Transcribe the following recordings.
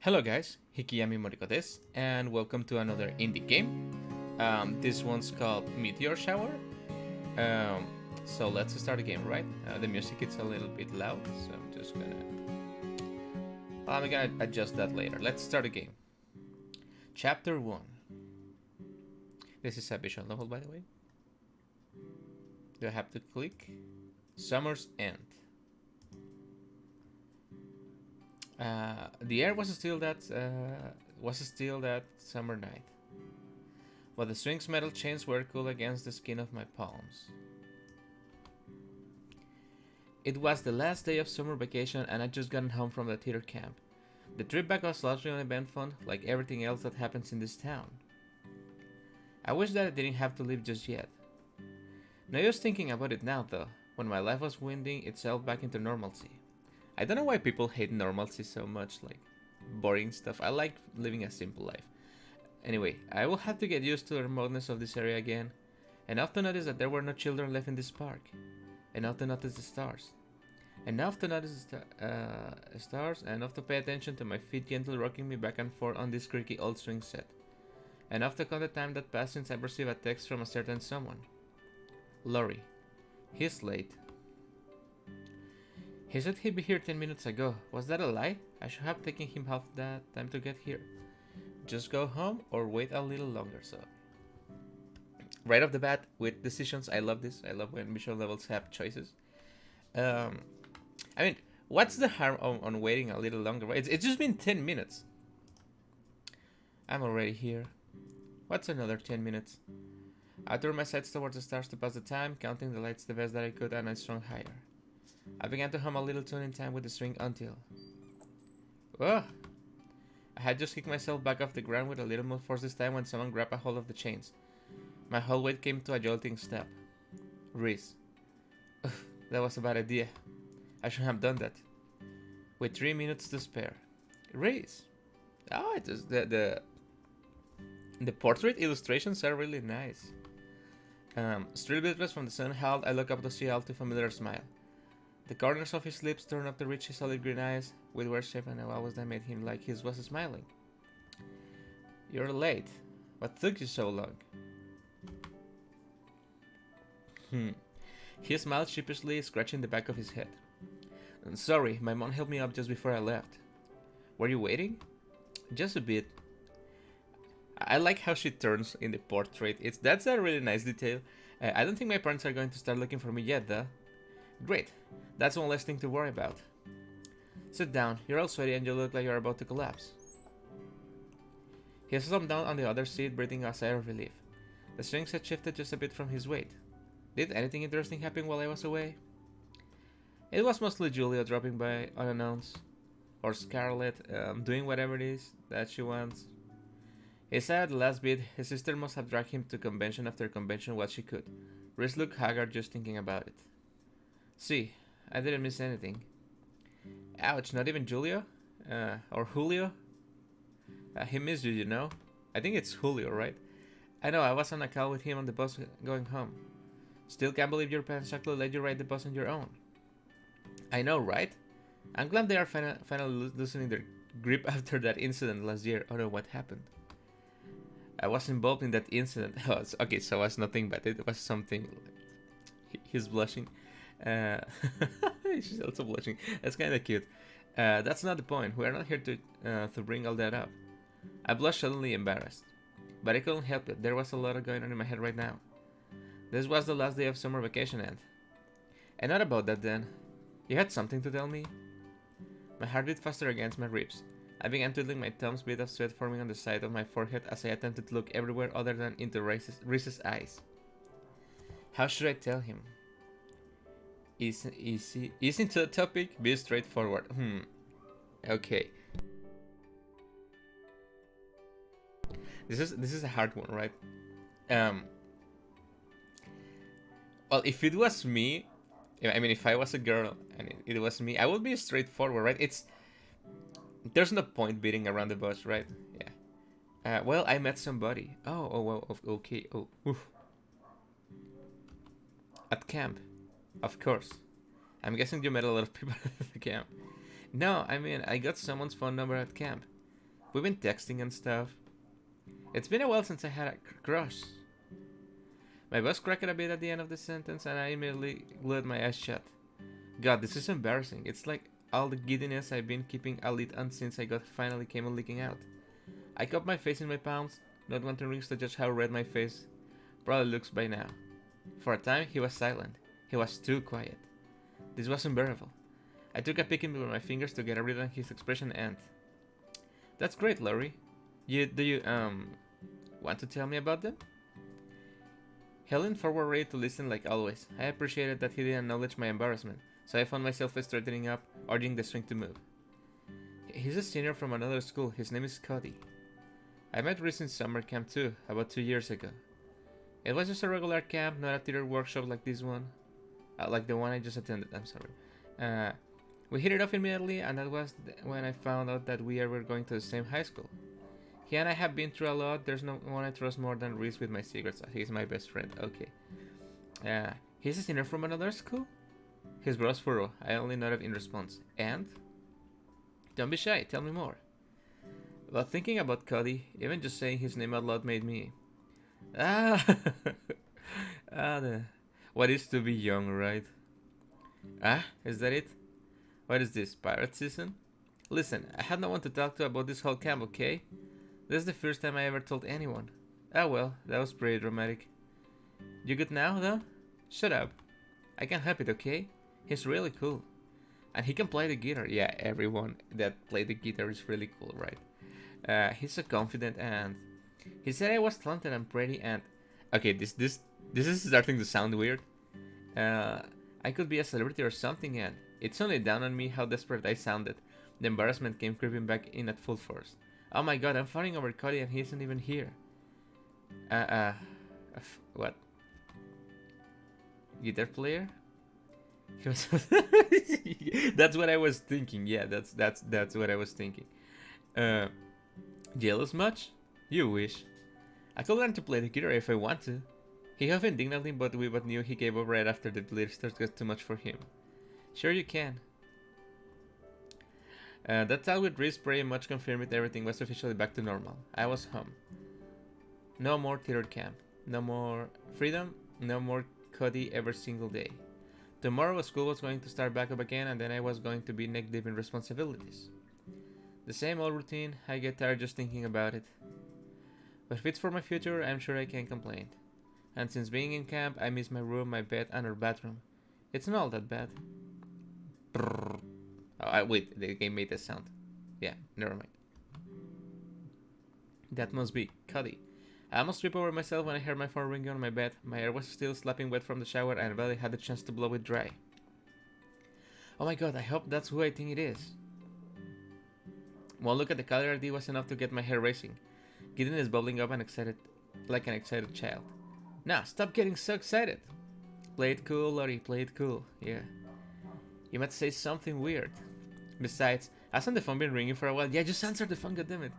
Hello guys, Hikiyami Moriko desu, and welcome to another indie game. This one's called Meteor Shower. Um, so let's start the game, right? The music is a little bit loud, so I'm gonna adjust that later. Let's start the game. Chapter 1. This is a visual novel, by the way. Do I have to click? Summer's End. The air was still that summer night, but the swing's metal chains were cool against the skin of my palms. It was the last day of summer vacation, and I'd just gotten home from the theater camp. The trip back was largely uneventful, like everything else that happens in this town. I wish that I didn't have to leave just yet. No use thinking about it now, though, when my life was winding itself back into normalcy. I don't know why people hate normalcy so much, like boring stuff. I like living a simple life. Anyway, I will have to get used to the remoteness of this area again, enough to notice that there were no children left in this park, enough to notice the stars, enough to notice the stars, enough to pay attention to my feet gently rocking me back and forth on this creaky old swing set, enough to count the time that passed since I received a text from a certain someone. Laurie. He's late. He said he'd be here 10 minutes ago. Was that a lie? I should have taken him half that time to get here. Just go home or wait a little longer, so. Right off the bat, with decisions, I love this. I love when visual novels have choices. I mean, what's the harm on waiting a little longer? It's just been 10 minutes. I'm already here. What's another 10 minutes? I turned my sights towards the stars to pass the time, counting the lights the best that I could, and I strung higher. I began to hum a little tune in time with the string until... Ugh! I had just kicked myself back off the ground with a little more force this time when someone grabbed a hold of the chains. My whole weight came to a jolting step. Reese. Ugh, that was a bad idea. I shouldn't have done that. With 3 minutes to spare. Reese! Oh, it is the portrait illustrations are really nice. Still breathless from the sun held, I look up to see all too familiar smile. The corners of his lips turned up to reach his solid green eyes, with weird shape, and what was that made him like he was smiling? You're late. What took you so long? He smiled sheepishly, scratching the back of his head. I'm sorry, my mom helped me up just before I left. Were you waiting? Just a bit. I like how she turns in the portrait. That's a really nice detail. I don't think my parents are going to start looking for me yet, though. Great. That's one less thing to worry about. Sit down. You're all sweaty and you look like you're about to collapse. He slumped down on the other seat, breathing a sigh of relief. The strings had shifted just a bit from his weight. Did anything interesting happen while I was away? It was mostly Julia dropping by unannounced. Or Scarlett, doing whatever it is that she wants. He sighed at the last bit. His sister must have dragged him to convention after convention while she could. Reese looked haggard just thinking about it. See, I didn't miss anything. Ouch, not even Julia? Or Julio? He missed you, you know? I think it's Julio, right? I know, I was on a call with him on the bus going home. Still can't believe your parents actually let you ride the bus on your own. I know, right? I'm glad they are finally loosening their grip after that incident last year. Oh no, what happened? I was involved in that incident. Okay, so it was nothing, but it was something. He's blushing. She's also blushing. That's kind of cute. That's not the point. We are not here to bring all that up. I blushed suddenly embarrassed. But I couldn't help it. There was a lot going on in my head right now. This was the last day of summer vacation, and not about that then. You had something to tell me? My heart beat faster against my ribs. I began twiddling my thumbs, bit of sweat forming on the side of my forehead as I attempted to look everywhere other than into Reese's eyes. How should I tell him? Easy into the topic, be straightforward. Okay. This is a hard one, right? Well, if it was me, I mean, if I was a girl and it was me, I would be straightforward, right? There's no point beating around the bush, right? Yeah. Well, I met somebody. Oh, well, okay. Oh, oof. At camp. Of course. I'm guessing you met a lot of people at the camp. No, I mean, I got someone's phone number at camp. We've been texting and stuff. It's been a while since I had a crush. My voice cracked a bit at the end of the sentence, and I immediately glued my eyes shut. God, this is embarrassing. It's like all the giddiness I've been keeping a lid on since I got finally came leaking out. I cupped my face in my palms, not wanting Rings to judge how red my face probably looks by now. For a time, he was silent. He was too quiet. This was unbearable. I took a peek in with my fingers to get a read on his expression and... That's great, Laurie. Do you want to tell me about them? He leaned forward ready to listen like always. I appreciated that he didn't acknowledge my embarrassment, so I found myself straightening up, urging the swing to move. He's a senior from another school. His name is Cody. I met Reese in summer camp too, about 2 years ago. It was just a regular camp, not a theater workshop like this one. Like the one I just attended, I'm sorry. We hit it off immediately, and that was when I found out that we were going to the same high school. He and I have been through a lot. There's no one I trust more than Reese with my secrets. He's my best friend. Okay. He's a senior from another school? His brow's furrowed. I only nodded in response. And? Don't be shy. Tell me more. Well, thinking about Cody, even just saying his name out loud made me... What is to be young, right? Is that it? What is this, pirate season? Listen, I had no one to talk to about this whole camp, okay? This is the first time I ever told anyone. Well, that was pretty dramatic. You good now, though? Shut up. I can help it, okay? He's really cool. And he can play the guitar. Yeah, everyone that played the guitar is really cool, right? He's so confident and... He said I was talented and pretty and... Okay, this is starting to sound weird. I could be a celebrity or something and... It's only down on me how desperate I sounded. The embarrassment came creeping back in at full force. Oh my god, I'm fighting over Cody and he isn't even here. What? Guitar player? He was that's what I was thinking. Yeah, that's what I was thinking. Jealous much? You wish. I could learn to play the guitar if I want to. He huffed indignantly, but we both knew he gave up right after the blisters got too much for him. Sure you can. That talk with Reese pretty much confirmed everything was officially back to normal. I was home. No more theater camp. No more freedom. No more Cody every single day. Tomorrow school was going to start back up again and then I was going to be neck deep in responsibilities. The same old routine. I get tired just thinking about it. But if it's for my future, I'm sure I can't complain. And since being in camp, I miss my room, my bed, and our bathroom. It's not all that bad. Oh, wait, the game made this sound. Yeah, never mind. That must be Cody. I almost tripped over myself when I heard my phone ringing on my bed. My hair was still slapping wet from the shower and I barely had the chance to blow it dry. Oh my god, I hope that's who I think it is. One look at the caller ID was enough to get my hair racing. Gideon is bubbling up and excited, like an excited child. Now, stop getting so excited. Play it cool, Lottie, play it cool. Yeah. You might say something weird. Besides, hasn't the phone been ringing for a while? Yeah, just answer the phone, goddammit.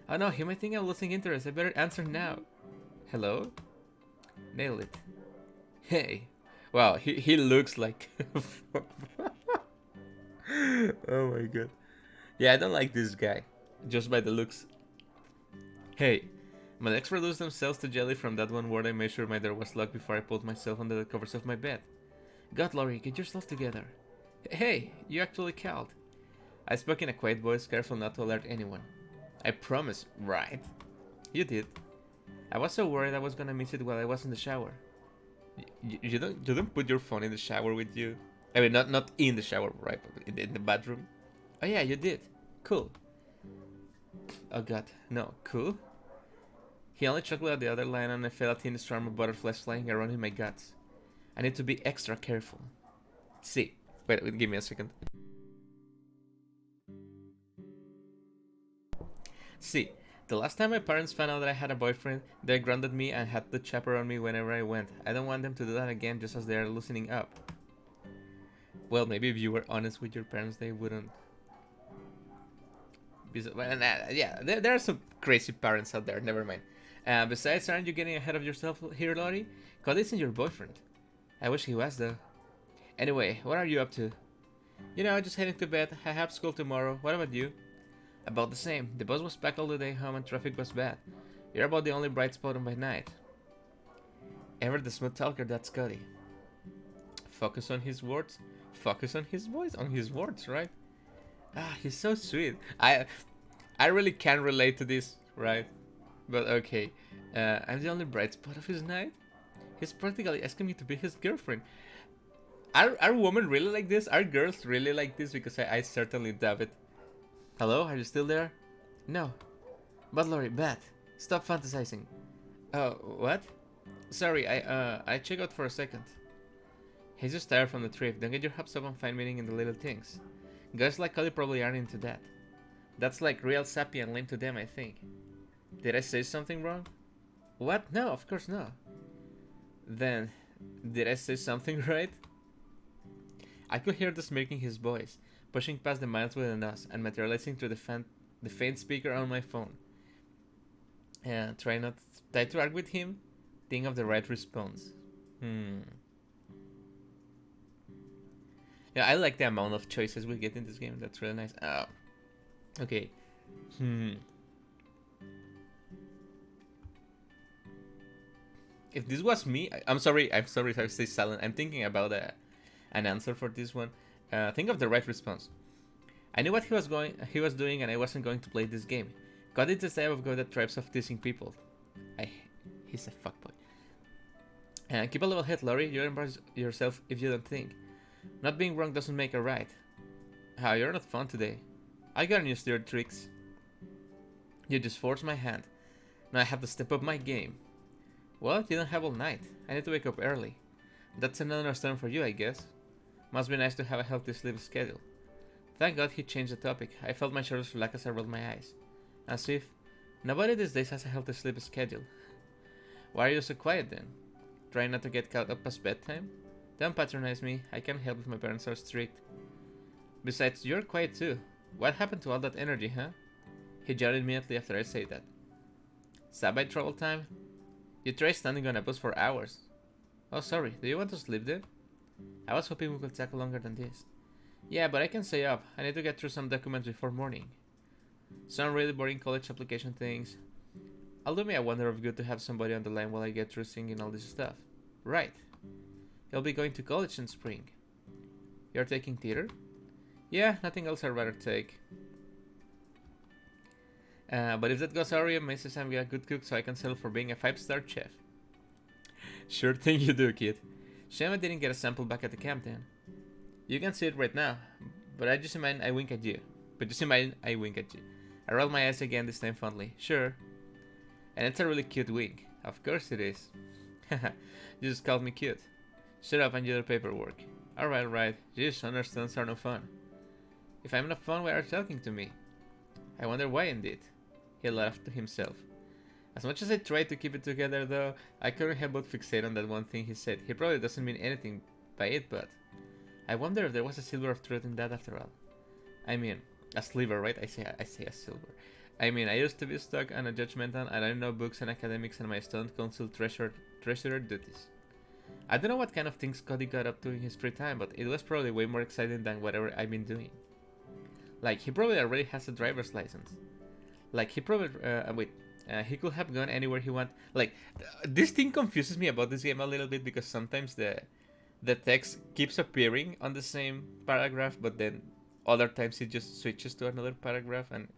Oh no, he might think I'm losing interest. I better answer now. Hello? Nailed it. Hey. Wow, he looks like... Oh my god. Yeah, I don't like this guy. Just by the looks. Hey. My legs reduced themselves to jelly from that one word I made sure my door was locked before I pulled myself under the covers of my bed. God, Laurie, get yourself together. Hey, you actually called. I spoke in a quiet voice, careful not to alert anyone. I promise, right? You did. I was so worried I was gonna miss it while I was in the shower. You don't put your phone in the shower with you? I mean, not in the shower, right? But in the bathroom? Oh yeah, you did. Cool. Oh god, no, cool? He only chuckled at the other line and I felt a thin swarm of butterflies flying around in my guts. I need to be extra careful. See. Wait, give me a second. See, the last time my parents found out that I had a boyfriend, they grounded me and had to chaperone me whenever I went. I don't want them to do that again just as they are loosening up. Well, maybe if you were honest with your parents, they wouldn't. Yeah, there are some crazy parents out there, never mind. Besides, aren't you getting ahead of yourself here, Lottie? Cody isn't your boyfriend. I wish he was, though. Anyway, what are you up to? You know, just heading to bed. I have school tomorrow. What about you? About the same. The bus was packed all the day home and traffic was bad. You're about the only bright spot on my night. Ever the smooth talker, that's Cody. Focus on his words. Focus on his voice, on his words, right? Ah, he's so sweet. I really can't relate to this, right? But okay. I'm the only bright spot of his night? He's practically asking me to be his girlfriend. Are women really like this? Are girls really like this? Because I certainly doubt it. Hello, are you still there? No. But Lori, Bat, stop fantasizing. Oh, what? Sorry, I checked out for a second. He's just tired from the trip. Don't get your hopes up and find meaning in the little things. Guys like Cody probably aren't into that. That's like real sappy and lame to them, I think. Did I say something wrong? What? No, of course not. Then, did I say something right? I could hear the smirk in his voice, pushing past the miles within us and materializing through the faint speaker on my phone. Try to argue with him. Think of the right response. Yeah, I like the amount of choices we get in this game. That's really nice. Okay. If this was me, I'm sorry if I stay silent. I'm thinking about an answer for this one. Think of the right response. I knew what he was doing, and I wasn't going to play this game. God is the type of guy that thrives off teasing people. He's a fuckboy. Keep a level head, Lori. You'll embarrass yourself if you don't think. Not being wrong doesn't make it right. You're not fun today. I got new steer tricks. You just forced my hand. Now I have to step up my game. Well, you don't have all night. I need to wake up early. That's another storm for you, I guess. Must be nice to have a healthy sleep schedule. Thank God he changed the topic. I felt my shoulders relax as I rolled my eyes. As if nobody these days has a healthy sleep schedule. Why are you so quiet then? Trying not to get caught up past bedtime? Don't patronize me. I can't help if my parents are strict. Besides, you're quiet too. What happened to all that energy, huh? He yelled immediately after I said that. Sabbath travel time? You tried standing on a bus for hours. Oh, sorry. Do you want to sleep then? I was hoping we could tackle longer than this. Yeah, but I can stay up. I need to get through some documents before morning. Some really boring college application things. I'll do me a wonder of good to have somebody on the line while I get through singing all this stuff. Right. He'll be going to college in spring. You're taking theater? Yeah, nothing else I'd rather take. But if that goes awry, my says I'm a good cook, so I can settle for being a 5-star chef. Sure thing you do, kid. Shame I didn't get a sample back at the camp then. You can see it right now, but I just imagine I wink at you. I roll my eyes again, this time fondly. Sure. And it's a really cute wink. Of course it is. Haha, you just called me cute. Shut up and do the paperwork. Alright. Jeez, understands are no fun. If I'm not fun, why are you talking to me? I wonder why indeed. He laughed to himself. As much as I tried to keep it together though, I couldn't help but fixate on that one thing he said. He probably doesn't mean anything by it, but I wonder if there was a silver of truth in that after all. I mean, a sliver, right? I say a silver. I mean, I used to be stuck on a judgmental and I don't know books and academics and my student council treasurer duties. I don't know what kind of things Cody got up to in his free time, but it was probably way more exciting than whatever I've been doing. Like, he probably already has a driver's license. Like, he probably, he could have gone anywhere he want. Like, this thing confuses me about this game a little bit because sometimes the text keeps appearing on the same paragraph, but then other times it just switches to another paragraph and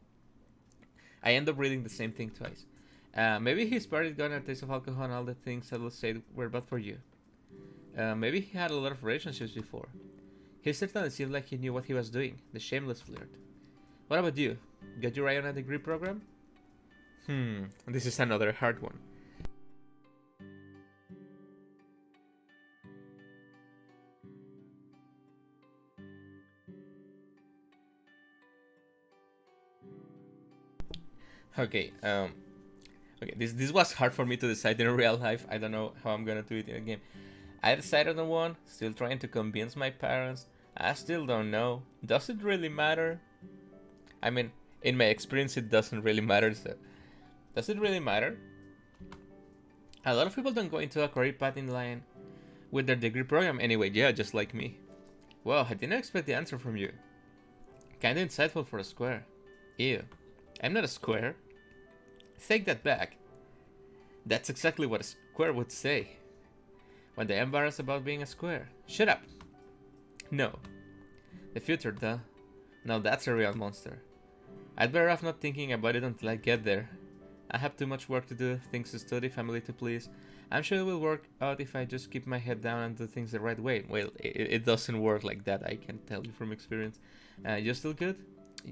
I end up reading the same thing twice. Maybe his party got a taste of alcohol and all the things that was said were bad for you. Maybe he had a lot of relationships before. He certainly seemed like he knew what he was doing, the shameless flirt. What about you? Got your eye on a degree program? This is another hard one. Okay, this was hard for me to decide in real life. I don't know how I'm gonna do it in a game. I decided on one, still trying to convince my parents. I still don't know. Does it really matter? I mean, in my experience, it doesn't really matter, so... Does it really matter? A lot of people don't go into a career path in line with their degree program anyway, yeah, just like me. Well, I didn't expect the answer from you. Kinda insightful for a square. Ew. I'm not a square. Take that back. That's exactly what a square would say when they're embarrassed about being a square. Shut up. No. The future, duh. Now that's a real monster. I'd better off not thinking about it until I get there. I have too much work to do, things to study, family to please. I'm sure it will work out if I just keep my head down and do things the right way. Well, it doesn't work like that, I can tell you from experience. You still good?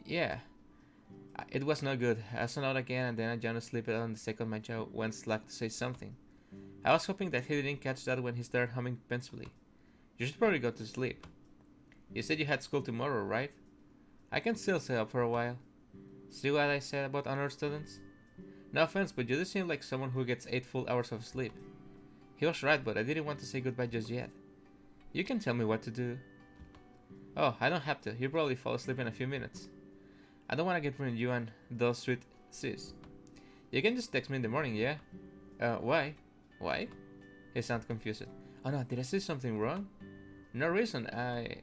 Yeah. It was no good. I zoned out again and then I jumped asleep on the second my jaw went slack to say something. I was hoping that he didn't catch that when he started humming pensively. You should probably go to sleep. You said you had school tomorrow, right? I can still stay up for a while. See what I said about honor students? No offense, but you do seem like someone who gets 8 full hours of sleep. He was right, but I didn't want to say goodbye just yet. You can tell me what to do. Oh, I don't have to. You'll probably fall asleep in a few minutes. I don't want to get between you and those sweet sis. You can just text me in the morning, yeah? Why? Why? He sounded confused. Oh no, did I say something wrong? No reason, I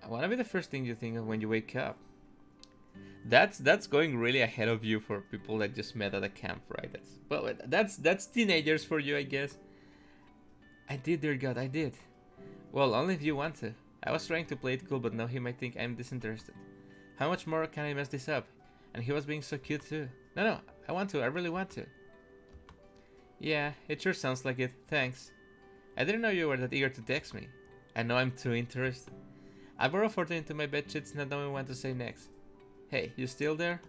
wanna be the first thing you think of when you wake up. That's going really ahead of you for people that just met at a camp, right? That's teenagers for you, I guess. I did, dear God, I did. Well, only if you want to. I was trying to play it cool, but now he might think I'm disinterested. How much more can I mess this up? And he was being so cute too. No, I want to, I really want to. Yeah, it sure sounds like it, thanks. I didn't know you were that eager to text me. I know I'm too interested. I burrowed further into my bedsheets, not knowing what to say next. Hey, you still there?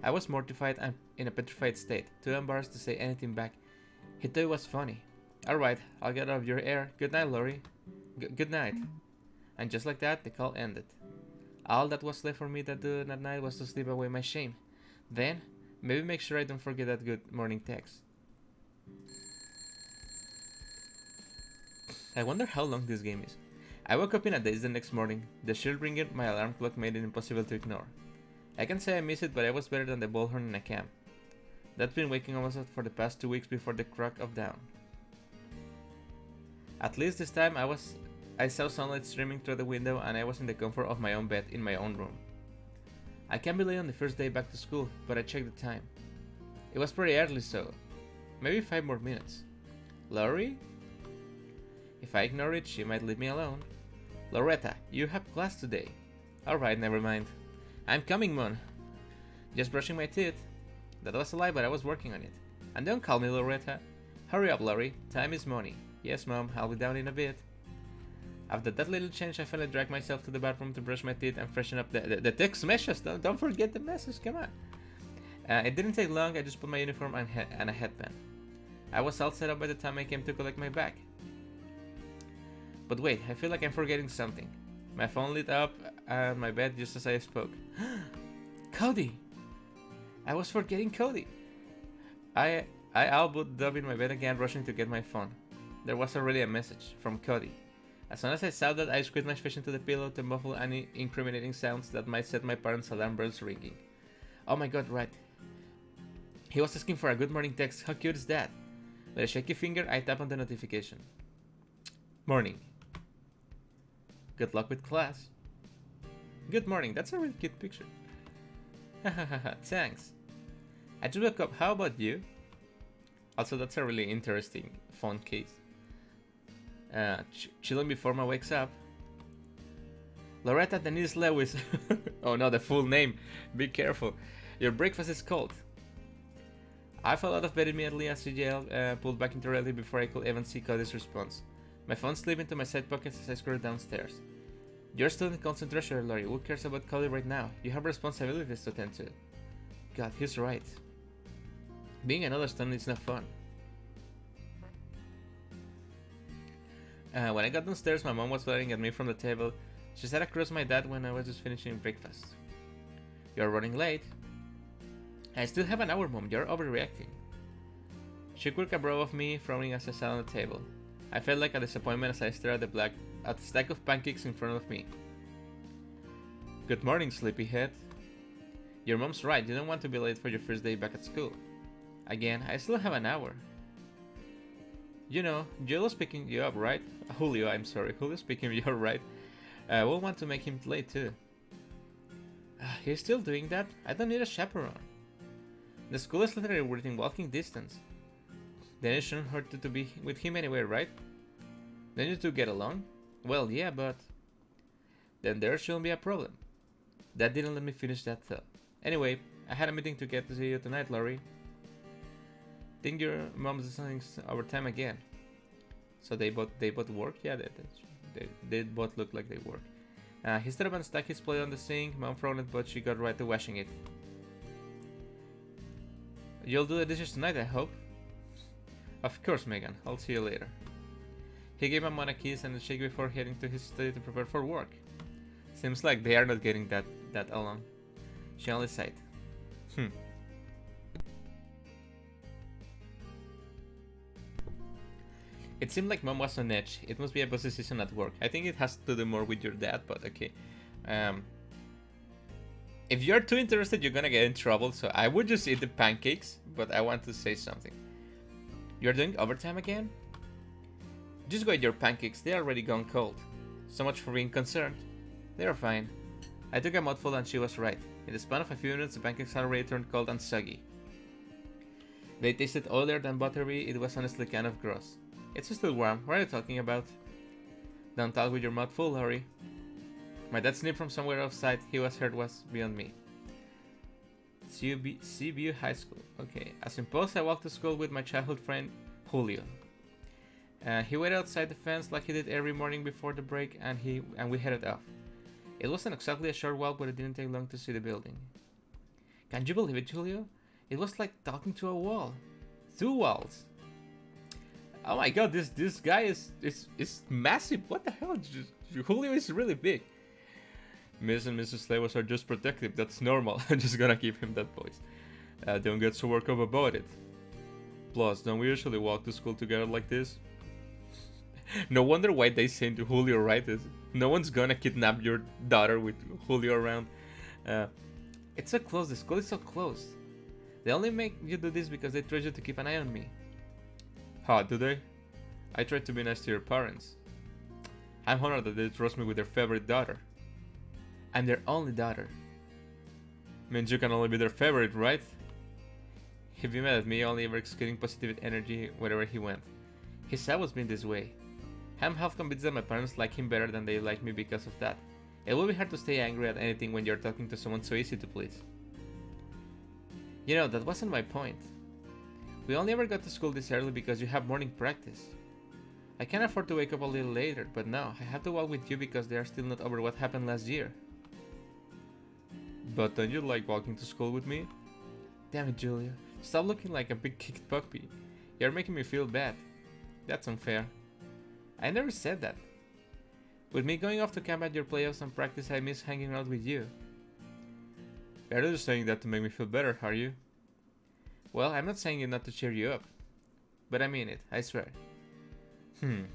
I was mortified and in a petrified state, too embarrassed to say anything back. He thought it was funny. Alright, I'll get out of your hair. Good night, Lori. Good night. And just like that, the call ended. All that was left for me to do that night was to sleep away my shame. Then, maybe make sure I don't forget that good morning text. I wonder how long this game is. I woke up in a daze the next morning. The sheer ringing my alarm clock made it impossible to ignore. I can say I miss it, but I was better than the bullhorn in a camp. That's been waking almost up for the past 2 weeks before the crack of dawn. At least this time I saw sunlight streaming through the window and I was in the comfort of my own bed in my own room. I can't be late on the first day back to school, but I checked the time. It was pretty early, so maybe 5 more minutes. Laurie? If I ignore it, she might leave me alone. Loretta, you have class today. Alright, never mind. I'm coming, Mon. Just brushing my teeth. That was a lie, but I was working on it. And don't call me Loretta. Hurry up, Laurie. Time is money. Yes, Mom, I'll be down in a bit. After that little change, I finally dragged myself to the bathroom to brush my teeth and freshen up the text messages. Don't forget the message, come on. It didn't take long, I just put my uniform and a headband. I was all set up by the time I came to collect my bag. But wait, I feel like I'm forgetting something. My phone lit up on my bed just as I spoke. Cody! I was forgetting Cody. I all but dove in my bed again, rushing to get my phone. There was already a message from Cody. As soon as I saw that, I squeezed my face into the pillow to muffle any incriminating sounds that might set my parents' alarm bells ringing. Oh my god, right. He was asking for a good morning text. How cute is that? With a shaky finger, I tap on the notification. Morning. Good luck with class. Good morning, that's a really cute picture. Hahaha, thanks. I just woke up, how about you? Also, that's a really interesting phone case. Chilling before Ma wakes up. Loretta Denise Lewis. Oh no, the full name. Be careful. Your breakfast is cold. I fell out of bed immediately as CJL pulled back into reality before I could even see Cody's response. My phone slipped into my side pockets as I scurried downstairs. You're still in concentration, Lori. Who cares about Cody right now? You have responsibilities to tend to. God, he's right. Being another student is not fun. When I got downstairs, my mom was glaring at me from the table. She sat across my dad when I was just finishing breakfast. You're running late. I still have an hour, Mom. You're overreacting. She quirked a brow of me, frowning as I sat on the table. I felt like a disappointment as I stared at the stack of pancakes in front of me. Good morning, sleepyhead. Your mom's right. You don't want to be late for your first day back at school. Again, I still have an hour. You know, Julio's picking you up, right? Julio's picking you up, right? We'll want to make him late too. He's still doing that? I don't need a chaperone. The school is literally within walking distance. Then it shouldn't hurt to be with him anyway, right? Then you two get along? Well, yeah, but... Then there shouldn't be a problem. That didn't let me finish that thought. Anyway, I had a meeting to get to see you tonight, Laurie. Think your mom's deciding overtime again. So they both work? Yeah, they both look like they work. He stood up and stuck his plate on the sink. Mom frowned it, but she got right to washing it. You'll do the dishes tonight, I hope? Of course, Megan. I'll see you later. He gave Mom a kiss and a shake before heading to his study to prepare for work. Seems like they are not getting that along. She only sighed. It seemed like Mom was on edge. It must be a boss decision at work. I think it has to do more with your dad, but okay. If you're too interested, you're gonna get in trouble, so I would just eat the pancakes, but I want to say something. You're doing overtime again? Just go eat your pancakes, they're already gone cold. So much for being concerned. They're fine. I took a mouthful and she was right. In the span of a few minutes, the pancakes had already turned cold and soggy. They tasted oilier than buttery. It was honestly kind of gross. It's still warm. What are you talking about? Don't talk with your mouth full, Hurry. My dad sniffed from somewhere outside. He was hurt was beyond me. Seaview High School. Okay. As imposed, I walked to school with my childhood friend, Julio. He waited outside the fence like he did every morning before the break, and we headed off. It wasn't exactly a short walk, but it didn't take long to see the building. Can you believe it, Julio? It was like talking to a wall. 2 walls. Oh my god, this guy is massive. What the hell? Julio is really big. Miss and Mrs. Slavos are just protective. That's normal. I'm just gonna give him that voice. Don't get so worked up about it. Plus, don't we usually walk to school together like this? No wonder why they sent to Julio, right? No one's gonna kidnap your daughter with Julio around. It's so close. The school is so close. They only make you do this because they trust you to keep an eye on me. How do they? I tried to be nice to your parents. I'm honored that they trust me with their favorite daughter. I'm their only daughter. Means you can only be their favorite, right? If you met at me, only ever exuding positive energy wherever he went. He's always been this way. I'm half convinced that my parents like him better than they like me because of that. It will be hard to stay angry at anything when you're talking to someone so easy to please. You know, that wasn't my point. We only ever got to school this early because you have morning practice. I can afford to wake up a little later, but no, I have to walk with you because they are still not over what happened last year. But don't you like walking to school with me? Damn it, Julia. Stop looking like a big kicked puppy. You're making me feel bad. That's unfair. I never said that. With me going off to camp at your playoffs and practice, I miss hanging out with you. You're just saying that to make me feel better, are you? Well, I'm not saying it not to cheer you up. But I mean it, I swear. You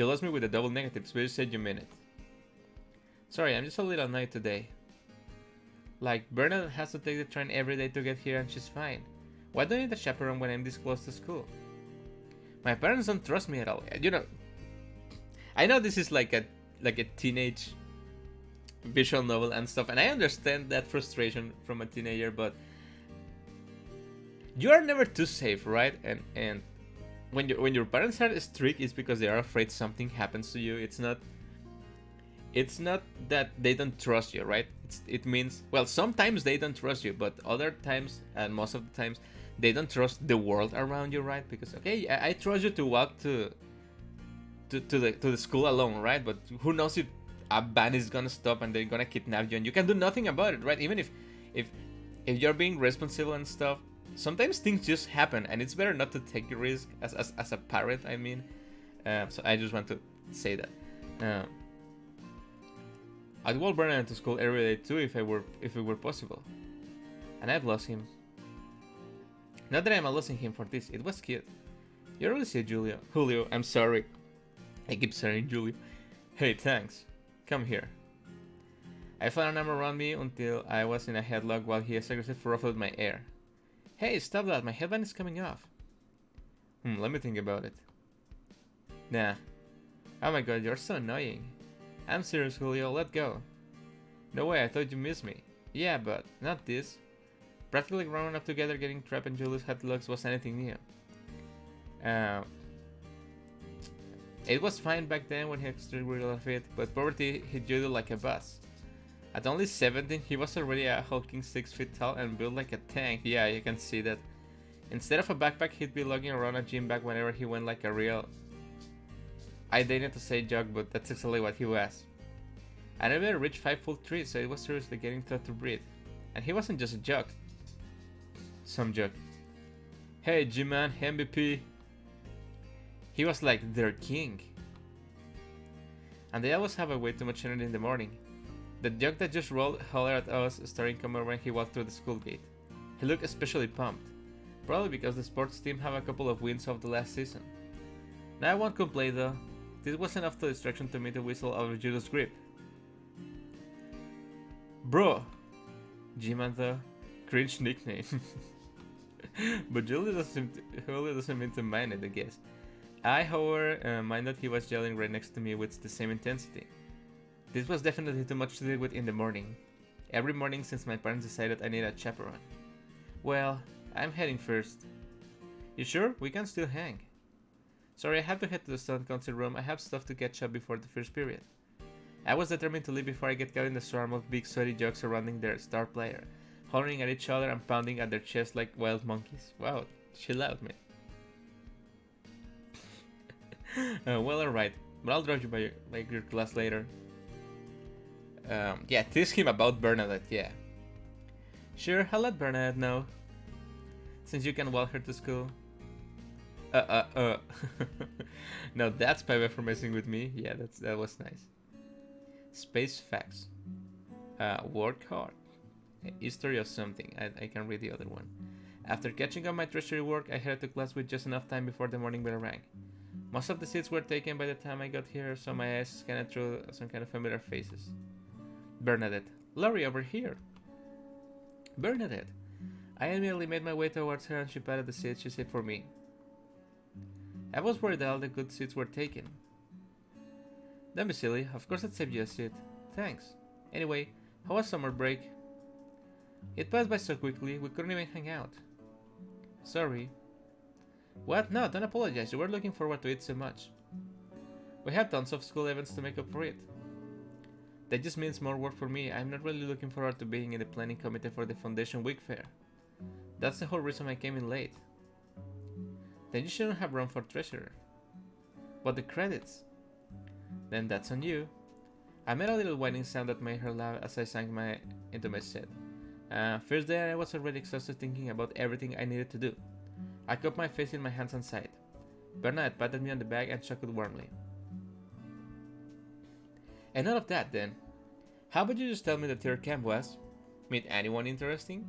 lost me with the double negatives, but you said you meant it. Sorry, I'm just a little annoyed today. Like, Bernadette has to take the train every day to get here and she's fine. Why don't you need a chaperone when I'm this close to school? My parents don't trust me at all. You know, I know this is like a teenage visual novel and stuff, and I understand that frustration from a teenager, but you are never too safe, right? And when your parents are strict, it's because they are afraid something happens to you. It's not that they don't trust you, right? It means, well, sometimes they don't trust you, but other times, and most of the times, they don't trust the world around you, right? Because okay, I trust you to walk to the school alone, right? But who knows if a band is gonna stop and they're gonna kidnap you and you can do nothing about it, right? Even if you're being responsible and stuff, sometimes things just happen, and it's better not to take a risk as a parent. I mean, so I just want to say that. I'd walk Bernard to school every day too if it were possible, and I've lost him. Not that I'm losing him for this. It was cute. You really see Julio. I'm sorry. I keep saying Julio. Hey, thanks. Come here. I felt an arm around me until I was in a headlock while he aggressively ruffled my hair. Hey, stop that. My headband is coming off. Let me think about it. Nah. Oh my god, you're so annoying. I'm serious, Julio. Let go. No way, I thought you missed me. Yeah, but not this. Practically growing up together, getting trapped in Julius' headlocks was anything new. Uh, it was fine back then when he extracted real of it, but poverty hit Julius like a bus. At only 17, he was already a hulking 6 feet tall and built like a tank. Yeah, you can see that. Instead of a backpack, he'd be lugging around a gym bag whenever he went like a real... I didn't to say jog, but that's exactly what he was. I never reached 5'3", so it was seriously getting tough to breathe. And he wasn't just a jock. Some jock. Hey, G-Man, MVP. He was like their king. And they always have a way too much energy in the morning. The jock that just rolled hollered at us, starting coming when he walked through the school gate. He looked especially pumped. Probably because the sports team have a couple of wins off the last season. Now I won't complain though. This was enough of a distraction to me to whistle out of Judo's grip. Bro! G-Man though. Cringe nickname. But Julie doesn't mean to mind it, I guess. I, however, mind that he was yelling right next to me with the same intensity. This was definitely too much to deal with in the morning. Every morning since my parents decided I need a chaperone. Well, I'm heading first. You sure? We can still hang. Sorry, I have to head to the student council room. I have stuff to catch up before the first period. I was determined to leave before I get caught in the swarm of big sweaty jocks surrounding their star player, hollering at each other and pounding at their chests like wild monkeys. Wow, chill out, man. Well, alright, but I'll drop you by your class later. Yeah, tease him about Bernadette, yeah. Sure, I'll let Bernadette know. Since you can walk her to school. No, that's payback for messing with me. Yeah, that was nice. Space facts. Work hard. History of something. I can read the other one. After catching up my treasury work, I headed to class with just enough time before the morning bell rang. Most of the seats were taken by the time I got here, so my eyes scanned through some kind of familiar faces. Bernadette. Laurie, over here. Bernadette. I immediately made my way towards her and she patted the seat she saved for me. I was worried that all the good seats were taken. Don't be silly, of course I'd save you a seat. Thanks. Anyway, how was summer break? It passed by so quickly, we couldn't even hang out. Sorry. What? No, don't apologize, you were looking forward to it so much. We have tons of school events to make up for it. That just means more work for me. I'm not really looking forward to being in the planning committee for the Foundation Week Fair. That's the whole reason I came in late. Then you shouldn't have run for treasurer. But the credits? Then that's on you. I made a little whining sound that made her laugh as I sank into my seat. First day I was already exhausted thinking about everything I needed to do. I cupped my face in my hands and sighed. Bernadette patted me on the back and chuckled warmly. And none of that then. How about you just tell me that your camp was? Meet anyone interesting?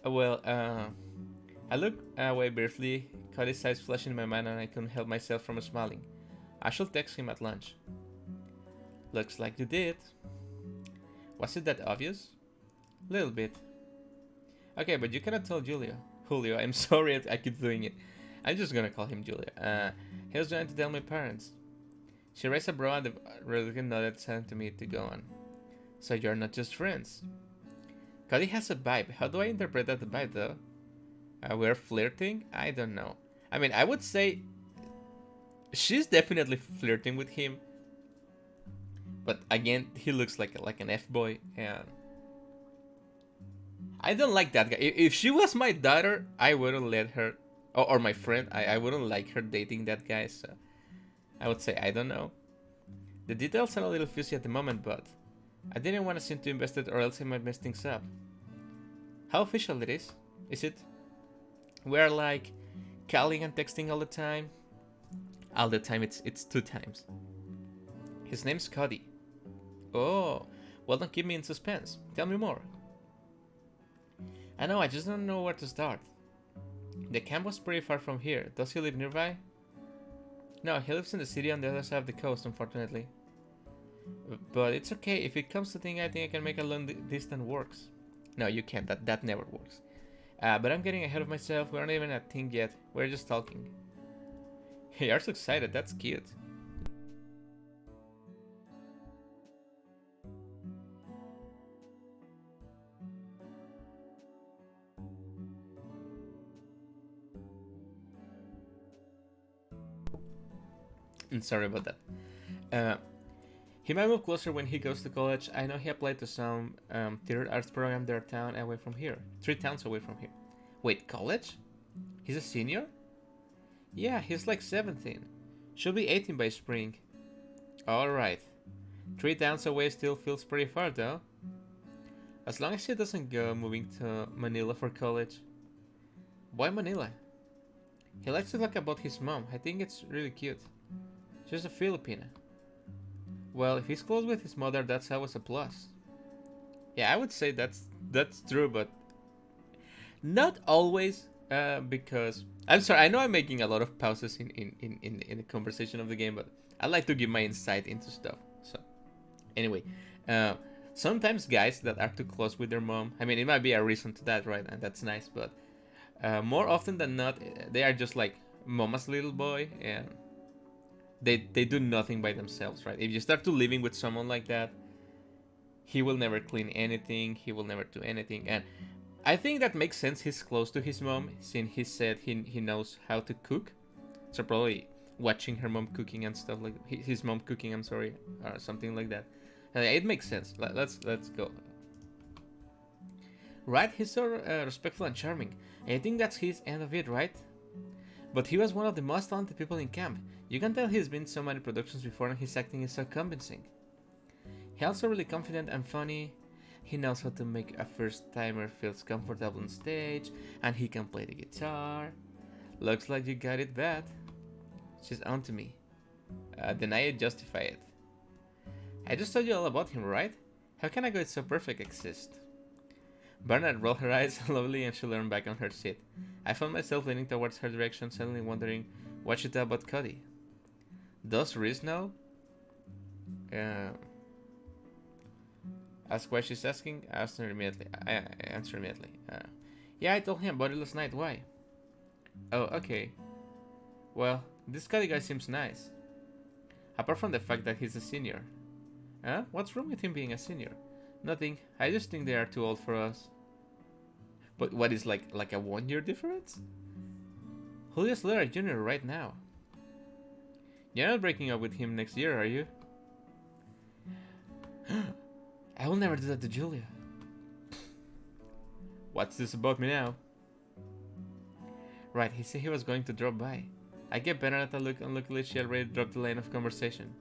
I looked away briefly, caught his eyes flashing in my mind and I couldn't help myself from smiling. I should text him at lunch. Looks like you did. Was it that obvious? Little bit. Okay, but you cannot tell Julio. Julio, I'm sorry I keep doing it. I'm just gonna call him Julio. He was going to tell my parents. She raised a brow and the Republican nodded, saying to me to go on. So you're not just friends. Cody has a vibe. How do I interpret that vibe though? We're flirting? I don't know. I mean, I would say she's definitely flirting with him. But again, he looks like an F-boy and I don't like that guy. If she was my daughter, I wouldn't let her, or my friend, I wouldn't like her dating that guy, so I would say I don't know. The details are a little fuzzy at the moment, but I didn't want to seem too invested or else I might mess things up. How official it is? Is it? We're like calling and texting all the time. All the time, it's 2 times. His name's Cody. Oh, well don't keep me in suspense. Tell me more. I know, I just don't know where to start. The camp was pretty far from here. Does he live nearby? No, he lives in the city on the other side of the coast, unfortunately. But it's okay. If it comes to thing, I think I can make a long distance works. No, you can't. That never works. But I'm getting ahead of myself. We aren't even a thing yet. We're just talking. You're so excited. That's cute. Sorry about that. Uh, he might move closer when he goes to college. I know he applied to some theater arts program there town away from here. 3 towns away from here. Wait, college? He's a senior? Yeah, he's like 17. Should be 18 by spring. Alright. 3 towns away still feels pretty far though. As long as he doesn't go moving to Manila for college. Why Manila? He likes to talk about his mom. I think it's really cute. She's a Filipina. Well, if he's close with his mother, that's always a plus. Yeah, I would say that's true, but not always. Because I'm sorry, I know I'm making a lot of pauses in the conversation of the game, but I like to give my insight into stuff. So, anyway, sometimes guys that are too close with their mom, I mean, it might be a reason to that, right? And that's nice, but more often than not, they are just like mama's little boy, and they do nothing by themselves, right? If you start to living with someone like that, he will never clean anything, he will never do anything, and I think that makes sense. He's close to his mom, since he said he knows how to cook, so probably watching her mom cooking and stuff like his mom cooking. I'm sorry, or something like that. It makes sense. Let's go. Right, he's so respectful and charming. I think that's his end of it, right? But he was one of the most talented people in camp. You can tell he's been in so many productions before, and his acting is so convincing. He's also really confident and funny. He knows how to make a first-timer feels comfortable on stage, and he can play the guitar. Looks like you got it bad. She's on to me. Deny it, justify it. I just told you all about him, right? How can I go it's so perfect exist? Bernard rolled her eyes slowly and she leaned back on her seat. I found myself leaning towards her direction, suddenly wondering what she thought about Cody. Does Reese know? Ask why she's asking. I answer immediately. Yeah, I told him about it last night. Why? Oh, okay. Well, this Cody guy seems nice. Apart from the fact that he's a senior. Huh? What's wrong with him being a senior? Nothing. I just think they are too old for us. But what is like a 1 year difference? Julio's Lara Jr. right now. You're not breaking up with him next year, are you? I will never do that to Julia. What's this about me now? Right, he said he was going to drop by. I get better at a look, and luckily she already dropped the line of conversation.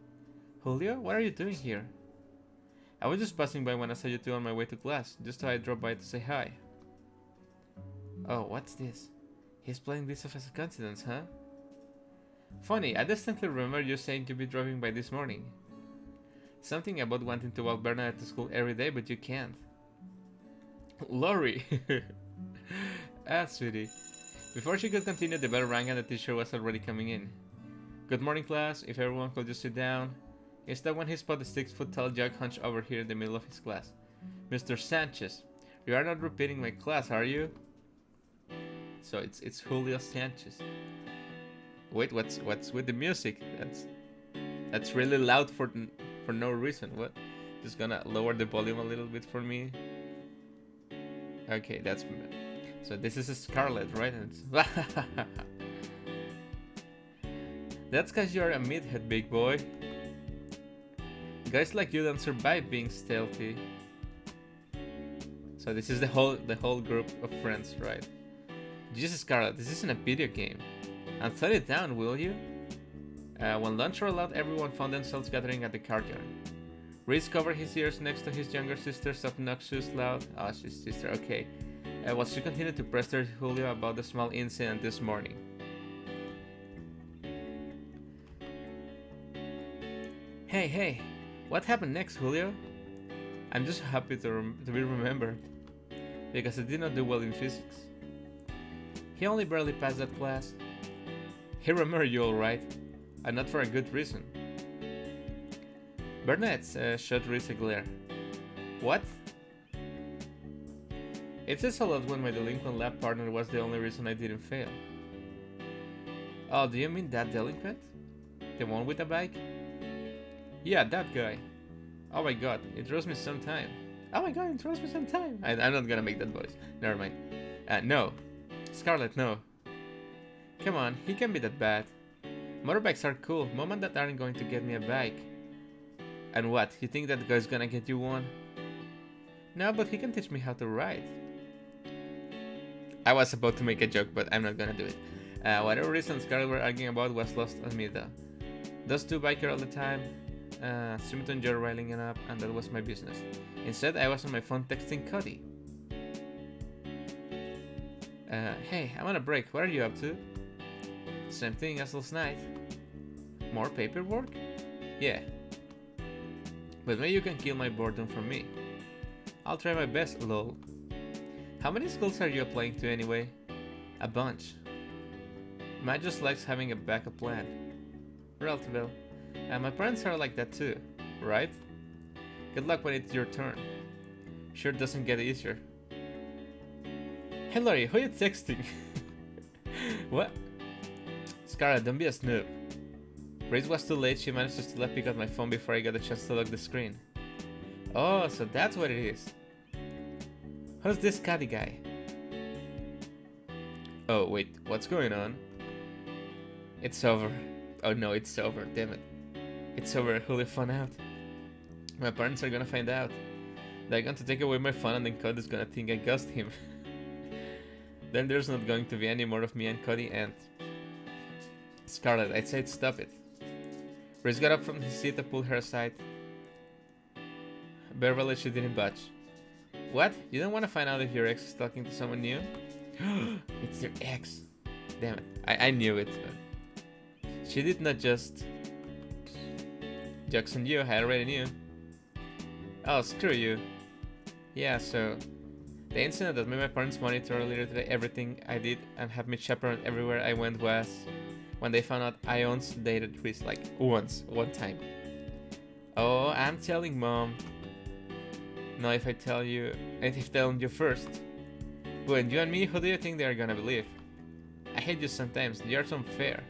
Julio, what are you doing here? I was just passing by when I saw you two on my way to class. Just thought I'd drop by to say hi. Oh, what's this? He's playing this off as a coincidence, huh? Funny, I distinctly remember you saying you'd be dropping by this morning. Something about wanting to walk Bernadette to school every day, but you can't. Lori! Sweetie. Before she could continue, the bell rang and the teacher was already coming in. Good morning, class. If everyone could just sit down. Instead, when he spotted the 6-foot-tall jug hunched over here in the middle of his class. Mr. Sanchez, you are not repeating my class, are you? So it's Julio Sanchez. Wait, what's with the music? That's really loud for no reason. What? Just gonna lower the volume a little bit for me. Okay, that's so. This is a Scarlet, right? And it's that's cause you're a meathead, big boy. Guys like you don't survive being stealthy. So this is the whole group of friends, right? Jesus, Scarlet, this isn't a video game. And throw it down, will you? When lunch rolled out, everyone found themselves gathering at the courtyard. Reese covered his ears next to his younger sister's obnoxious loud. Oh, she's sister, okay. While she continued to pester Julio about the small incident this morning. Hey, what happened next, Julio? I'm just happy to be remembered. Because I did not do well in physics. He only barely passed that class. He remembered you alright, and not for a good reason. Burnett shot Reese a glare. What? It says a lot when my delinquent lab partner was the only reason I didn't fail. Oh, do you mean that delinquent? The one with the bike? Yeah, that guy. Oh my god, it throws me some time. Oh my god, it throws me some time. I'm not gonna make that voice. Never mind. No. Scarlet, no. Come on, he can't be that bad. Motorbikes are cool. Mom and Dad aren't going to get me a bike. And what? You think that guy's gonna get you one? No, but he can teach me how to ride. I was about to make a joke, but I'm not gonna do it. Whatever reason Scarlett were arguing about was lost on me though. Those two biker all the time, seemed to enjoy riling it up, and that was my business. Instead, I was on my phone texting Cody. Hey, I'm on a break. What are you up to? Same thing as last night. More paperwork? Yeah. But maybe you can kill my boredom for me. I'll try my best, lol. How many schools are you applying to anyway? A bunch. Matt just likes having a backup plan. Relative. My parents are like that too, right? Good luck when it's your turn. Sure doesn't get easier. Hey Lori, who are you texting? What? Scarlett, don't be a snoop. Grace was too late, she managed to still pick up my phone before I got a chance to lock the screen. Oh, so that's what it is. Who's this Caddy guy? Oh, wait, what's going on? It's over. Oh no, it's over, damn it. It's over, Julio found out. My parents are gonna find out. They're going to take away my phone and then Cody's gonna think I ghost him. Then there's not going to be any more of me and Cody and... Scarlett, I said stop it. Reese got up from his seat and pulled her aside. Barely she didn't budge. What? You don't want to find out if your ex is talking to someone new? It's your ex. Damn it. I knew it. She did not just... Joke's on you, I already knew. Oh, screw you. Yeah, so... The incident that made my parents monitor earlier today everything I did and have me chaperoned everywhere I went was... when they found out I once dated Reese, like one time. Oh, I'm telling Mom. No, if I'm telling you first. When you and me, who do you think they are gonna believe? I hate you sometimes, you're so unfair.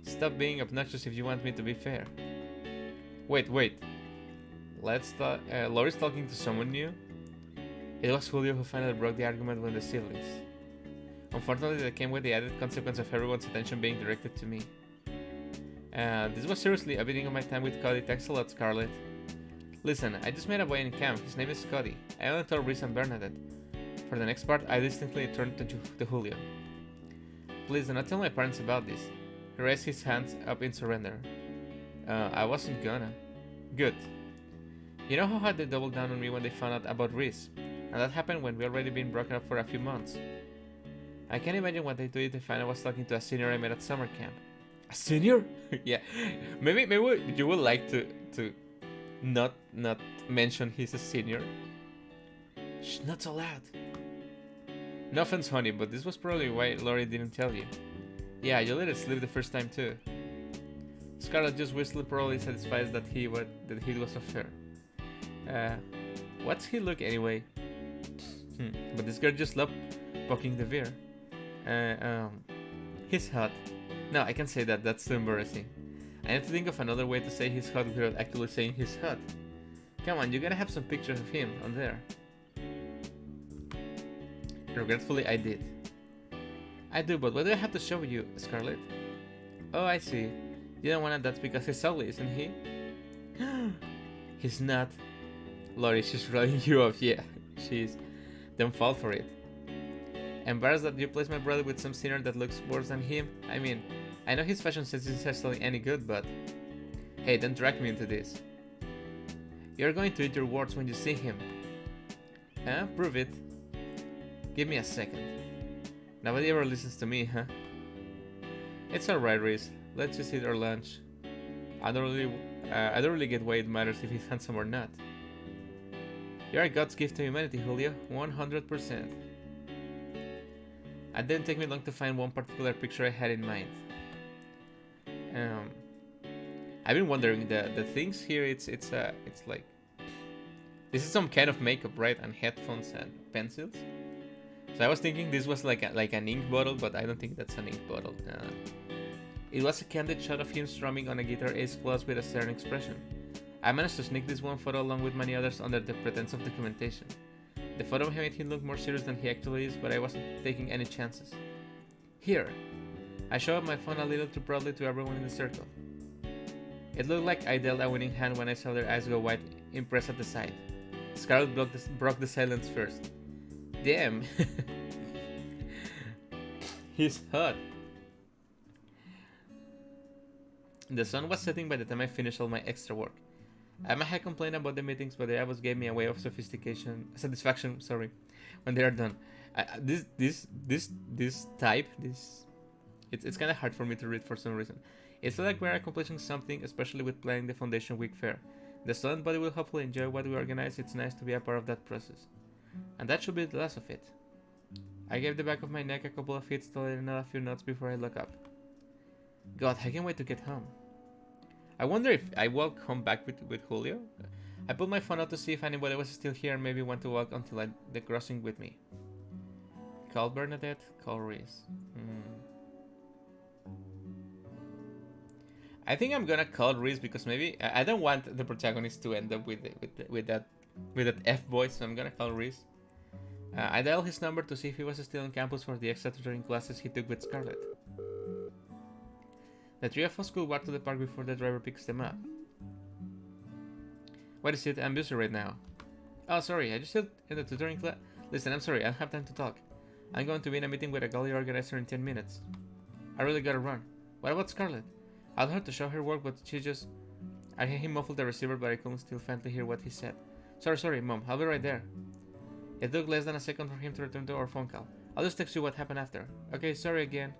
Stop being obnoxious if you want me to be fair. Wait. Lori's talking to someone new? It was Julio who finally broke the argument with the siblings. Unfortunately, that came with the added consequence of everyone's attention being directed to me. This was seriously a beating of my time with Cody. Thanks a lot, Scarlett. Listen, I just met a boy in camp. His name is Cody. I only told Reese and Bernadette. For the next part, I distinctly turned to Julio. Please do not tell my parents about this. He raised his hands up in surrender. I wasn't gonna. Good. You know how hard they doubled down on me when they found out about Reese? And that happened when we already been broken up for a few months. I can't imagine what they do if they find I was talking to a senior I met at summer camp. A senior? Yeah. Maybe you would like to not mention he's a senior. Shh, not so loud. No offense, honey, but this was probably why Lori didn't tell you. Yeah, you let it slip the first time too. Scarlett just whistled, probably satisfied that he was so fair. What's he look anyway? But this girl just loved poking the bear. He's hot. No, I can't say that, that's too embarrassing. I have to think of another way to say he's hot without actually saying he's hot. Come on, you gotta have some pictures of him on there. Regretfully, I did. I do, but why do I have to show you, Scarlett? Oh, I see. You don't want that because he's ugly, isn't he? He's not. Lori, she's rolling you off, yeah. She's. Don't fall for it. Embarrassed that you place my brother with some senior that looks worse than him? I mean, I know his fashion sense isn't actually any good, but... Hey, don't drag me into this. You're going to eat your words when you see him. Huh? Prove it. Give me a second. Nobody ever listens to me, huh? It's alright, Reese. Let's just eat our lunch. I don't really get why it matters if he's handsome or not. You are God's gift to humanity, Julio. 100%. It didn't take me long to find one particular picture I had in mind. I've been wondering, the things here, it's like... This is some kind of makeup, right? And headphones and pencils. So I was thinking this was like an ink bottle, but I don't think that's an ink bottle. It was a candid shot of him strumming on a guitar ace class with a stern expression. I managed to sneak this one photo along with many others under the pretense of documentation. The photo made him look more serious than he actually is, but I wasn't taking any chances. Here. I showed my phone a little too proudly to everyone in the circle. It looked like I dealt a winning hand when I saw their eyes go wide, impressed at the sight. Scarlet broke the silence first. Damn! He's hot. The sun was setting by the time I finished all my extra work. I might have complained about the meetings, but the hours gave me a way of satisfaction. Sorry, when they are done. This type, it's kind of hard for me to read for some reason. It's like we're accomplishing something, especially with planning the Foundation Week Fair. The student body will hopefully enjoy what we organize. It's nice to be a part of that process, and that should be the last of it. I gave the back of my neck a couple of hits, tolerating a few notes before I look up. God, I can't wait to get home. I wonder if I walk home back with Julio. I put my phone out to see if anybody was still here and maybe want to walk until the crossing with me. Call Bernadette, call Reese. I think I'm gonna call Reese because maybe I don't want the protagonist to end up with that F boy, so I'm gonna call Reese. I dialed his number to see if he was still on campus for the extra tutoring classes he took with Scarlett. The three of us could walk to the park before the driver picks them up. What is it? I'm busy right now. Oh, sorry, I just still in the tutoring class. Listen, I'm sorry, I don't have time to talk. I'm going to be in a meeting with a gallery organizer in 10 minutes. I really gotta run. What about Scarlett? I told her to show her work, but she just... I heard him muffle the receiver, but I couldn't still faintly hear what he said. Sorry, Mom, I'll be right there. It took less than a second for him to return to our phone call. I'll just text you what happened after. Okay, sorry again.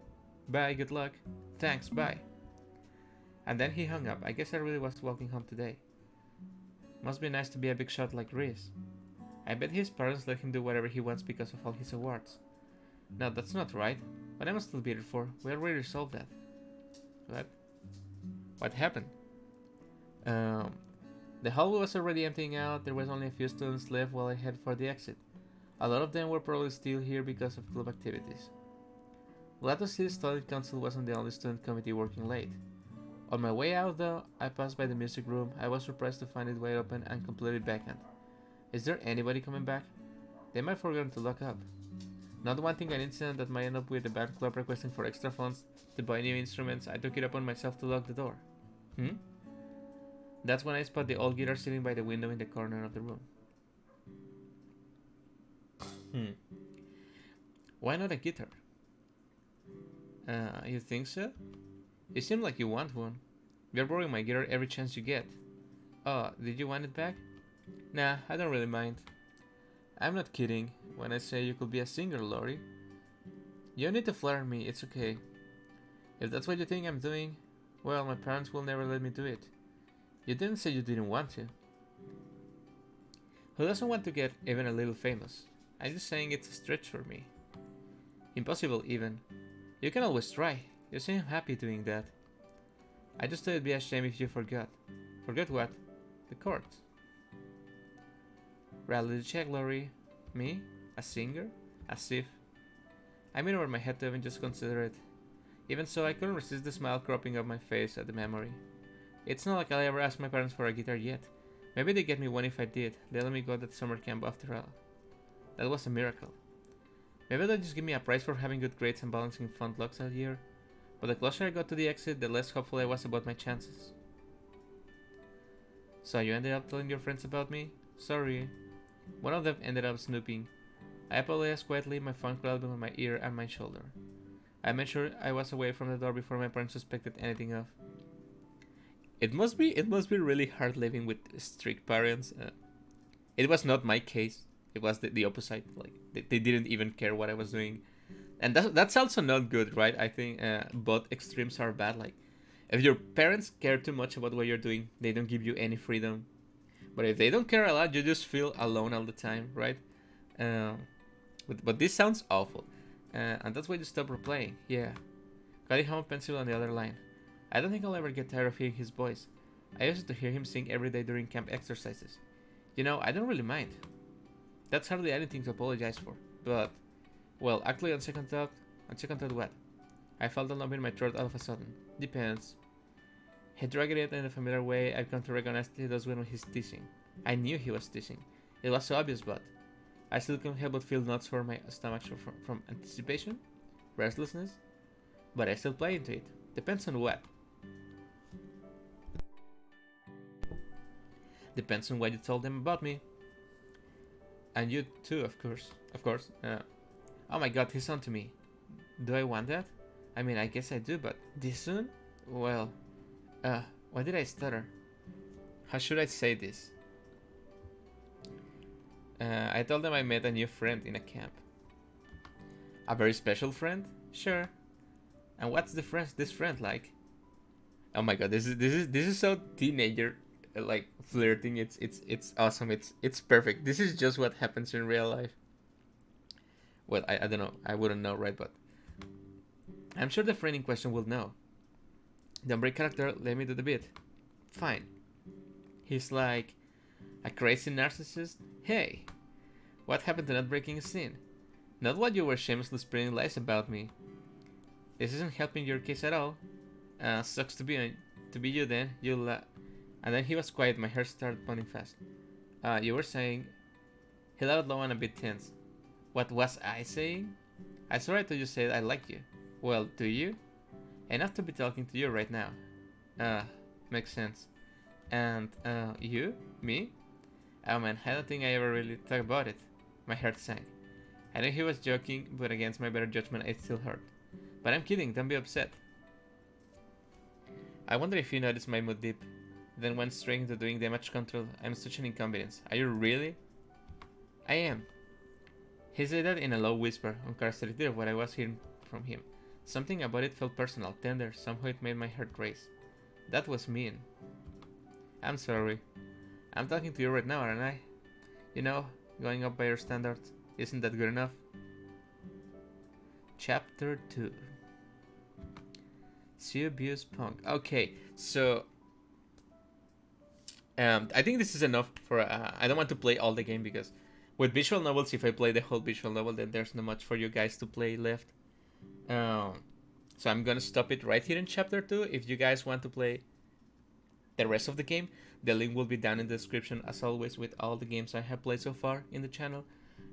Bye, good luck. Thanks, bye. And then he hung up. I guess I really was walking home today. Must be nice to be a big shot like Reese. I bet his parents let him do whatever he wants because of all his awards. No, that's not right. What am I still bitter for? We already resolved that. What happened? The hall was already emptying out. There was only a few students left while I headed for the exit. A lot of them were probably still here because of club activities. Glad to see the student council wasn't the only student committee working late. On my way out though, I passed by the music room. I was surprised to find it wide open and completely vacant. Is there anybody coming back? They might have forgotten to lock up. Not wanting an incident that might end up with the band club requesting for extra funds to buy new instruments, I took it upon myself to lock the door. That's when I spot the old guitar sitting by the window in the corner of the room. Why not a guitar? You think so? You seem like you want one. You're borrowing my guitar every chance you get. Oh, did you want it back? Nah, I don't really mind. I'm not kidding when I say you could be a singer, Lori. You don't need to flatter me, it's okay. If that's what you think I'm doing, well, my parents will never let me do it. You didn't say you didn't want to. Who doesn't want to get even a little famous? I'm just saying it's a stretch for me. Impossible even. You can always try. You seem happy doing that. I just thought it'd be a shame if you forgot. Forgot what? The chords. Reality check, Lori. Me? A singer? As if. I made over my head to even just consider it. Even so, I couldn't resist the smile cropping up my face at the memory. It's not like I'll ever ask my parents for a guitar yet. Maybe they'd get me one if I did. They let me go to that summer camp after all. That was a miracle. Maybe they'll just give me a prize for having good grades and balancing fun blocks that year. But the closer I got to the exit, the less hopeful I was about my chances. So you ended up telling your friends about me? Sorry. One of them ended up snooping. I apologized quietly, my phone crawled between my ear and my shoulder. I made sure I was away from the door before my parents suspected anything of. It must be really hard living with strict parents. It was not my case. It was the opposite. Like they didn't even care what I was doing. And that's also not good, right? I think both extremes are bad. Like, if your parents care too much about what you're doing, they don't give you any freedom. But if they don't care a lot, you just feel alone all the time, right? But this sounds awful. And that's why you stop replaying. Yeah. Cutting home pencil on the other line. I don't think I'll ever get tired of hearing his voice. I used to hear him sing every day during camp exercises. You know, I don't really mind. That's hardly anything to apologize for. But... well, actually, on second thought what? I felt a lump in my throat all of a sudden. Depends. He dragged it in a familiar way. I've come to recognize he does when he's teasing. I knew he was teasing. It was so obvious, but I still couldn't help but feel knots for my stomach from anticipation, restlessness. but I still play into it. Depends on what. Depends on what you told them about me. And you too, of course. Of course. Oh my god, he's on to me. Do I want that? I mean, I guess I do, but this soon? Well, why did I stutter? How should I say this? I told them I met a new friend in a camp. A very special friend? Sure. And what's this friend like? Oh my god, this is so teenager like flirting. It's awesome. It's perfect. This is just what happens in real life. Well, I don't know. I wouldn't know, right? But I'm sure the friend in question will know. The umbrella character, let me do the bit. Fine. He's like a crazy narcissist. Hey, what happened to not breaking a scene? Not what you were shamelessly spreading lies about me. This isn't helping your case at all. Sucks to be you then. And then he was quiet. My hair started pounding fast. You were saying. He laughed low and a bit tense. What was I saying? I swear I told you said I like you. Well, do you? Enough to be talking to you right now. Makes sense. And, you? Me? Oh man, I don't think I ever really thought about it. My heart sank. I knew he was joking, but against my better judgment, it still hurt. But I'm kidding, don't be upset. I wonder if you noticed my mood dip, then went straight into doing damage control. I'm such an inconvenience. Are you really? I am. He said that in a low whisper, uncharacteristic of what I was hearing from him. Something about it felt personal, tender, somehow it made my heart race. That was mean. I'm sorry. I'm talking to you right now, aren't I? You know, going up by your standards, isn't that good enough? Chapter 2. See abuse punk. Okay, so I think this is enough for. I don't want to play all the game because with visual novels, if I play the whole visual novel, then there's not much for you guys to play left. So I'm gonna stop it right here in chapter 2. If you guys want to play the rest of the game, the link will be down in the description as always with all the games I have played so far in the channel.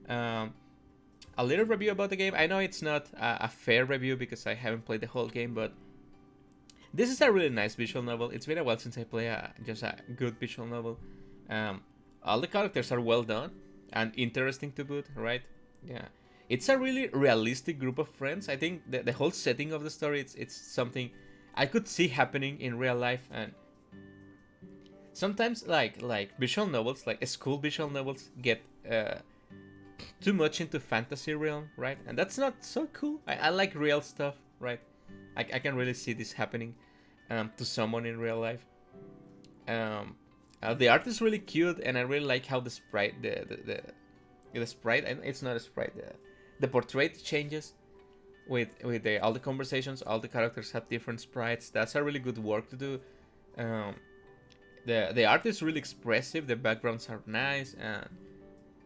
A little review about the game. I know it's not a fair review because I haven't played the whole game, but this is a really nice visual novel. It's been a while since I play just a good visual novel. All the characters are well done and interesting to boot, right? Yeah. It's a really realistic group of friends. I think the whole setting of the story, it's something I could see happening in real life. And sometimes like visual novels, like school visual novels, get too much into fantasy realm, right? And that's not so cool. I like real stuff, right? I can really see this happening to someone in real life. The art is really cute, and I really like how the sprite, the sprite, it's not a sprite, the portrait changes with all the conversations. All the characters have different sprites. That's a really good work to do. The art is really expressive. The backgrounds are nice, and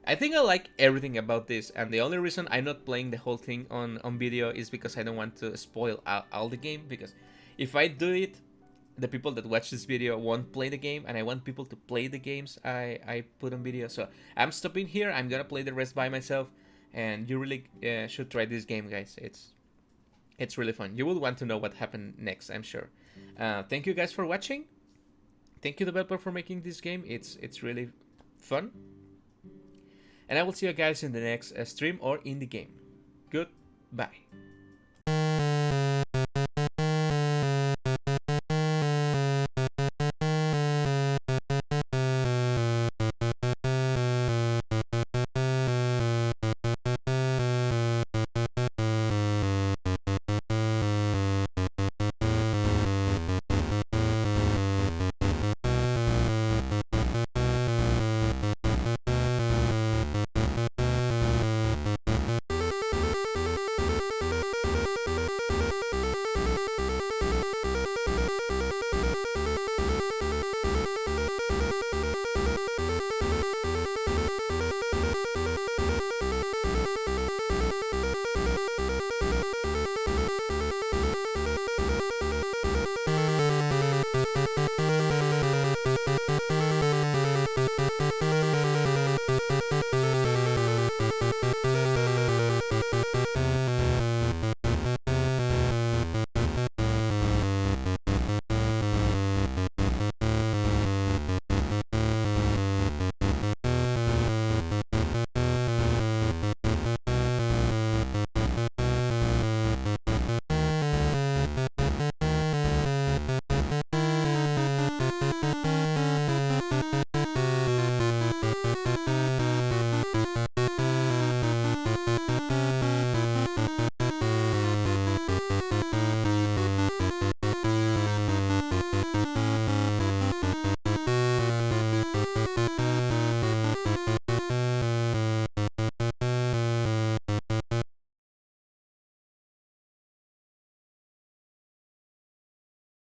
I think I like everything about this. And the only reason I'm not playing the whole thing on video is because I don't want to spoil all the game. Because if I do it, the people that watch this video won't play the game, and I want people to play the games I put on video. So I'm stopping here. I'm gonna play the rest by myself, and you really should try this game, guys. It's really fun. You will want to know what happened next, I'm sure. Thank you guys for watching. Thank you, developer, for making this game. It's really fun. And I will see you guys in the next stream or in the game. Goodbye.